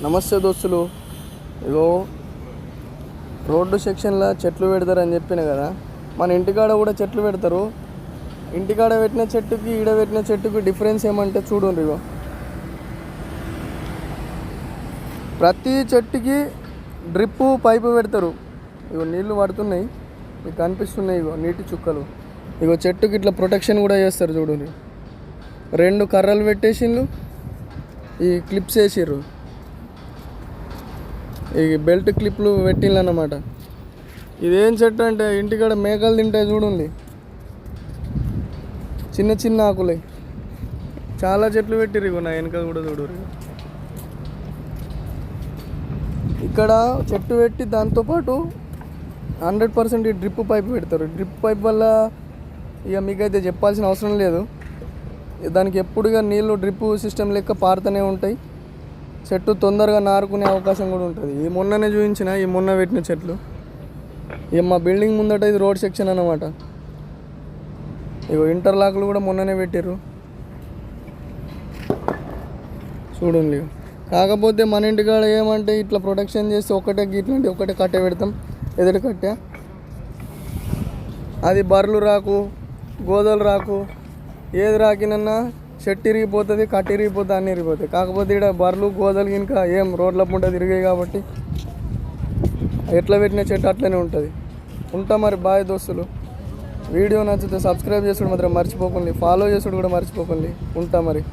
నమస్తే దోస్తులు. ఇగో రోడ్డు సెక్షన్లో చెట్లు పెడతారని చెప్పిన కదా, మన ఇంటికాడ కూడా చెట్లు పెడతారు. ఇంటికాడ పెట్టిన చెట్టుకి ఈడ పెట్టిన చెట్టుకి డిఫరెన్స్ ఏమంటే చూడండి. ఇగో ప్రతి చెట్టుకి డ్రిప్పు పైపు పెడతారు. ఇగో నీళ్లు పడుతున్నాయి, మీకు కనిపిస్తున్నాయి. ఇగో నీటి చుక్కలు. ఇగో చెట్టుకి ఇట్లా ప్రొటెక్షన్ కూడా చేస్తారు చూడండి. 2 కర్రలు పెట్టేసిండ్రు, ఈ క్లిప్స్ వేసిర్రు, ఈ బెల్ట్ క్లిప్లు పెట్టిండ్రు అన్నమాట. ఇదేం చెట్టు అంటే ఇంటికాడ మేకలు తింటాయి చూడండి, చిన్న చిన్న ఆకులే. చాలా చెట్లు పెట్టిర్రు. ఇగో నా వెనక కూడా చూడరు. ఇక్కడ చెట్టు పెట్టి దాంతోపాటు 100% ఈ డ్రిప్ పైప్ పెడతారు. డ్రిప్ పైప్ వల్ల ఇక మీకైతే చెప్పాల్సిన అవసరం లేదు. దానికి ఎప్పుడుగా నీళ్ళు డ్రిప్ సిస్టమ్ లెక్క పారుతూనే ఉంటాయి. చెట్టు తొందరగా నారుకునే అవకాశం కూడా ఉంటుంది. ఈ మొన్ననే చూపించిన, ఈ మొన్న పెట్టిన చెట్లు. ఇక మా బిల్డింగ్ ముందట ఇది రోడ్ సెక్షన్ అన్నమాట. ఇగో ఇంటర్లాక్లు కూడా మొన్ననే పెట్టారు చూడండి. కాకపోతే మన ఇంటికాడ ఏమంటే ఇట్లా ప్రొటెక్షన్ చేస్తే ఇట్లాంటి ఒకటే కట్టె పెడతాం, ఎదుటి కట్టె. అది బర్రెలు రాకు, గోదలు రాకు, ఏది రాకినన్నా చెట్టు ఇరిగిపోతుంది, కట్ట ఇరిగిపోతుంది, అన్నీ ఇరిగిపోతాయి. కాకపోతే ఇక్కడ బర్రెలు గోదలు ఇంకా ఏం రోడ్ల పూట తిరిగాయి కాబట్టి ఎట్లా పెట్టిన చెట్టు అట్లనే ఉంటుంది. ఉంటా మరి. బాయ్ దోస్తులు. వీడియో నచ్చితే సబ్స్క్రైబ్ చేసుడు మాత్రం మర్చిపోకండి, ఫాలో చేసుడు కూడా మర్చిపోకండి. ఉంటా మరి.